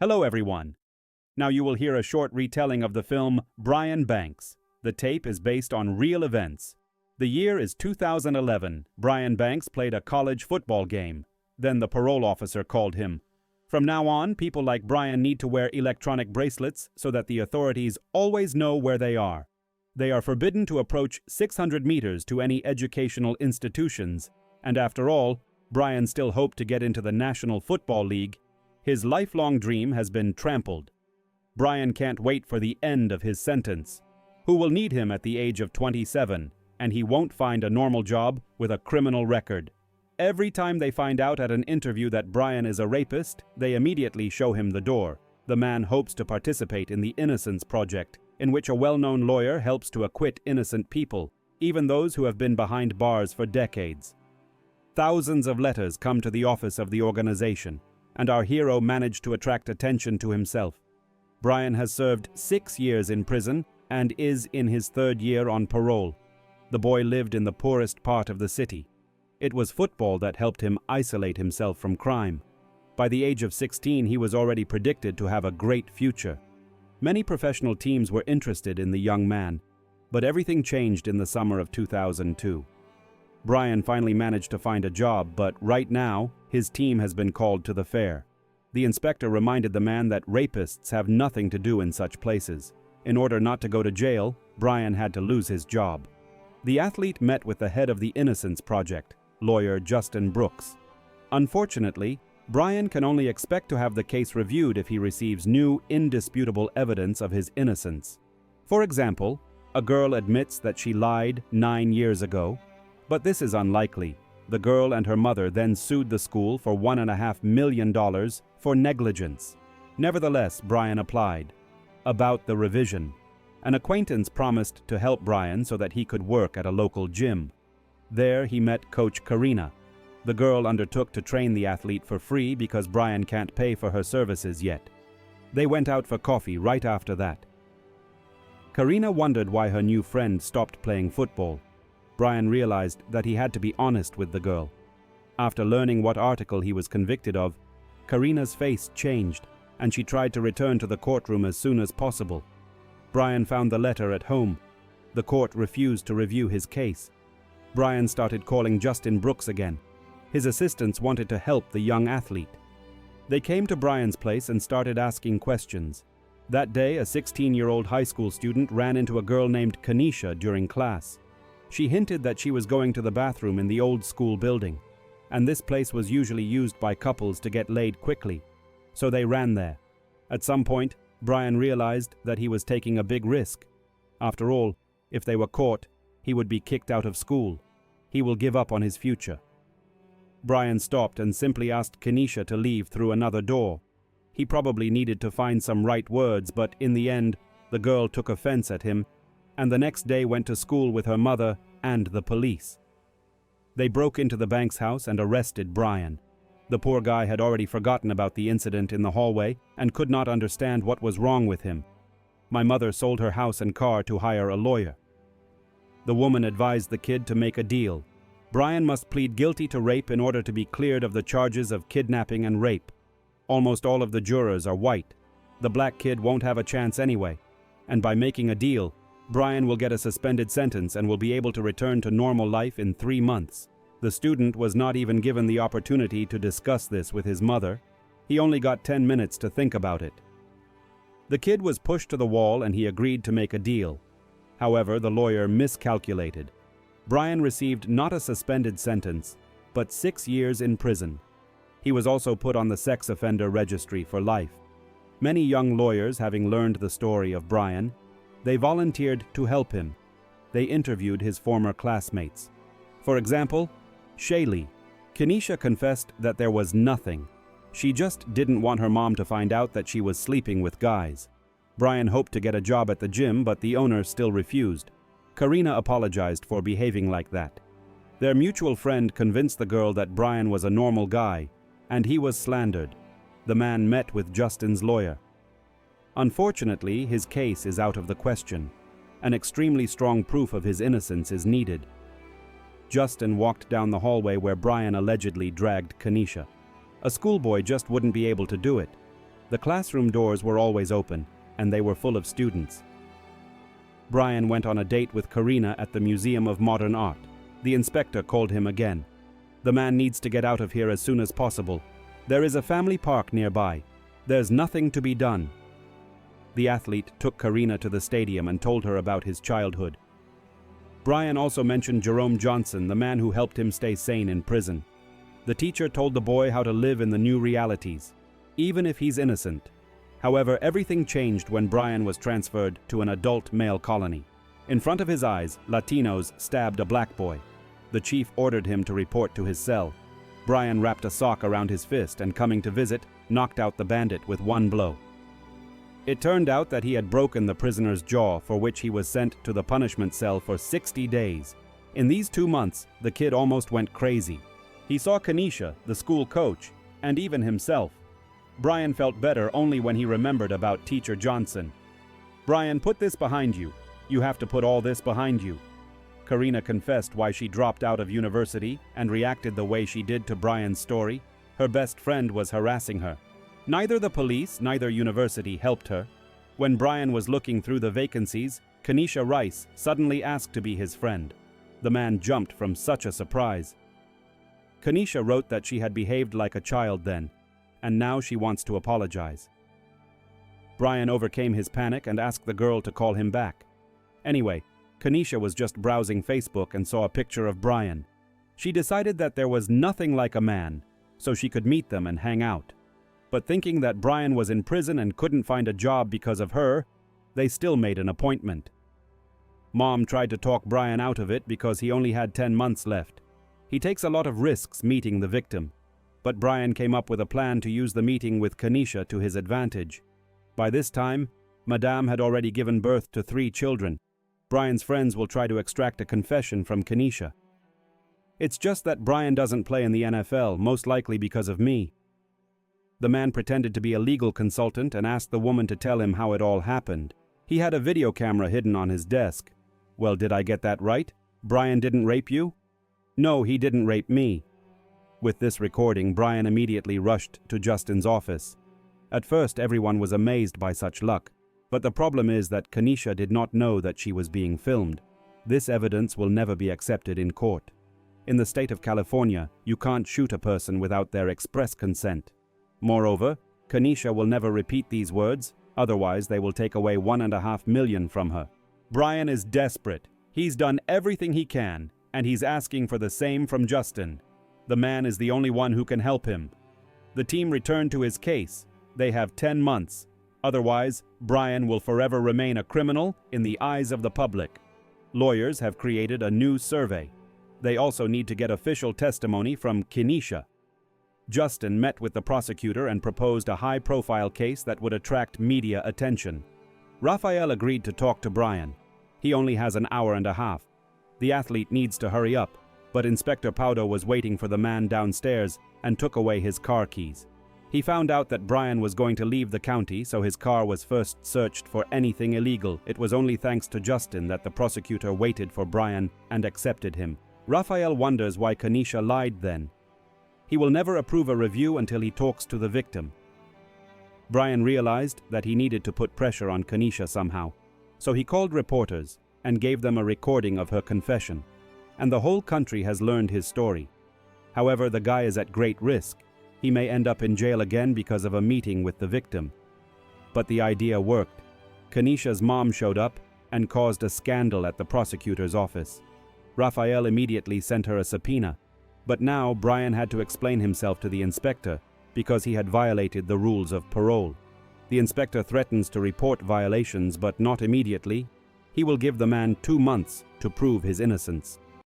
Hello, everyone. Now you will hear a short retelling of the film Brian Banks. The tape is based on real events. The year is 2011. Brian Banks played a college football game. Then the parole officer called him. From now on, people like Brian need to wear electronic bracelets so that the authorities always know where they are. They are forbidden to approach 600 meters to any educational institutions, and after all, Brian still hoped to get into the National Football League. His lifelong dream has been trampled. Brian can't wait for the end of his sentence. Who will need him at the age of 27, and he won't find a normal job with a criminal record. Every time they find out at an interview that Brian is a rapist, they immediately show him the door. The man hopes to participate in the Innocence Project, in which a well-known lawyer helps to acquit innocent people, even those who have been behind bars for decades. Thousands of letters come to the office of the organization, and our hero managed to attract attention to himself. Brian has served 6 years in prison and is in his 3rd year on parole. The boy lived in the poorest part of the city. It was football that helped him isolate himself from crime. By the age of 16, he was already predicted to have a great future. Many professional teams were interested in the young man, but everything changed in the summer of 2002. Brian finally managed to find a job, but right now, his team has been called to the fair. The inspector reminded the man that rapists have nothing to do in such places. In order not to go to jail, Brian had to lose his job. The athlete met with the head of the Innocence Project, lawyer Justin Brooks. Unfortunately, Brian can only expect to have the case reviewed if he receives new, indisputable evidence of his innocence. For example, a girl admits that she lied 9 years ago, but this is unlikely. The girl and her mother then sued the school for $1.5 million for negligence. Nevertheless, Brian applied. About the revision. An acquaintance promised to help Brian so that he could work at a local gym. There he met Coach Karina. The girl undertook to train the athlete for free because Brian can't pay for her services yet. They went out for coffee right after that. Karina wondered why her new friend stopped playing football. Brian realized that he had to be honest with the girl. After learning what article he was convicted of, Karina's face changed, and she tried to return to the courtroom as soon as possible. Brian found the letter at home. The court refused to review his case. Brian started calling Justin Brooks again. His assistants wanted to help the young athlete. They came to Brian's place and started asking questions. That day, a 16-year-old high school student ran into a girl named Kanisha during class. She hinted that she was going to the bathroom in the old school building, and this place was usually used by couples to get laid quickly, so they ran there. At some point, Brian realized that he was taking a big risk. After all, if they were caught, he would be kicked out of school. He will give up on his future. Brian stopped and simply asked Kanisha to leave through another door. He probably needed to find some right words, but in the end, the girl took offense at him, and the next day went to school with her mother and the police. They broke into the Banks house and arrested Brian. The poor guy had already forgotten about the incident in the hallway and could not understand what was wrong with him. My mother sold her house and car to hire a lawyer. The woman advised the kid to make a deal. Brian must plead guilty to rape in order to be cleared of the charges of kidnapping and rape. Almost all of the jurors are white. The black kid won't have a chance anyway, and by making a deal, Brian will get a suspended sentence and will be able to return to normal life in 3 months. The student was not even given the opportunity to discuss this with his mother. He only got 10 minutes to think about it. The kid was pushed to the wall and he agreed to make a deal. However, the lawyer miscalculated. Brian received not a suspended sentence, but 6 years in prison. He was also put on the sex offender registry for life. Many young lawyers, having learned the story of Brian, they volunteered to help him. They interviewed his former classmates. For example, Shaylee. Kanisha confessed that there was nothing. She just didn't want her mom to find out that she was sleeping with guys. Brian hoped to get a job at the gym, but the owner still refused. Karina apologized for behaving like that. Their mutual friend convinced the girl that Brian was a normal guy, and he was slandered. The man met with Justin's lawyer. Unfortunately, his case is out of the question. An extremely strong proof of his innocence is needed. Justin walked down the hallway where Brian allegedly dragged Kanisha. A schoolboy just wouldn't be able to do it. The classroom doors were always open, and they were full of students. Brian went on a date with Karina at the Museum of Modern Art. The inspector called him again. The man needs to get out of here as soon as possible. There is a family park nearby. There's nothing to be done. The athlete took Karina to the stadium and told her about his childhood. Brian also mentioned Jerome Johnson, the man who helped him stay sane in prison. The teacher told the boy how to live in the new realities, even if he's innocent. However, everything changed when Brian was transferred to an adult male colony. In front of his eyes, Latinos stabbed a black boy. The chief ordered him to report to his cell. Brian wrapped a sock around his fist and, coming to visit, knocked out the bandit with one blow. It turned out that he had broken the prisoner's jaw, for which he was sent to the punishment cell for 60 days. In these 2 months, the kid almost went crazy. He saw Kanisha, the school coach, and even himself. Brian felt better only when he remembered about Teacher Johnson. "Brian, put this behind you. You have to put all this behind you." Karina confessed why she dropped out of university and reacted the way she did to Brian's story. Her best friend was harassing her. Neither the police, neither university helped her. When Brian was looking through the vacancies, Kanisha Rice suddenly asked to be his friend. The man jumped from such a surprise. Kanisha wrote that she had behaved like a child then, and now she wants to apologize. Brian overcame his panic and asked the girl to call him back. Anyway, Kanisha was just browsing Facebook and saw a picture of Brian. She decided that there was nothing like a man, so she could meet them and hang out. But thinking that Brian was in prison and couldn't find a job because of her, they still made an appointment. Mom tried to talk Brian out of it because he only had 10 months left. He takes a lot of risks meeting the victim, but Brian came up with a plan to use the meeting with Kanisha to his advantage. By this time, Madame had already given birth to 3 children. Brian's friends will try to extract a confession from Kanisha. "It's just that Brian doesn't play in the NFL, most likely because of me." The man pretended to be a legal consultant and asked the woman to tell him how it all happened. He had a video camera hidden on his desk. "Well, did I get that right? Brian didn't rape you?" "No, he didn't rape me." With this recording, Brian immediately rushed to Justin's office. At first, everyone was amazed by such luck, but the problem is that Kanisha did not know that she was being filmed. This evidence will never be accepted in court. In the state of California, you can't shoot a person without their express consent. Moreover, Kanisha will never repeat these words, otherwise they will take away $1.5 million from her. Brian is desperate. He's done everything he can, and he's asking for the same from Justin. The man is the only one who can help him. The team returned to his case. They have 10 months. Otherwise, Brian will forever remain a criminal in the eyes of the public. Lawyers have created a new survey. They also need to get official testimony from Kanisha. Justin met with the prosecutor and proposed a high-profile case that would attract media attention. Raphael agreed to talk to Brian. He only has an hour and a half. The athlete needs to hurry up, but Inspector Paudo was waiting for the man downstairs and took away his car keys. He found out that Brian was going to leave the county, so his car was first searched for anything illegal. It was only thanks to Justin that the prosecutor waited for Brian and accepted him. Raphael wonders why Kanisha lied then. He will never approve a review until he talks to the victim. Brian realized that he needed to put pressure on Kanisha somehow, so he called reporters and gave them a recording of her confession. And the whole country has learned his story. However, the guy is at great risk. He may end up in jail again because of a meeting with the victim. But the idea worked. Kanisha's mom showed up and caused a scandal at the prosecutor's office. Raphael immediately sent her a subpoena. But now Brian had to explain himself to the inspector because he had violated the rules of parole. The inspector threatens to report violations, but not immediately. He will give the man 2 months to prove his innocence.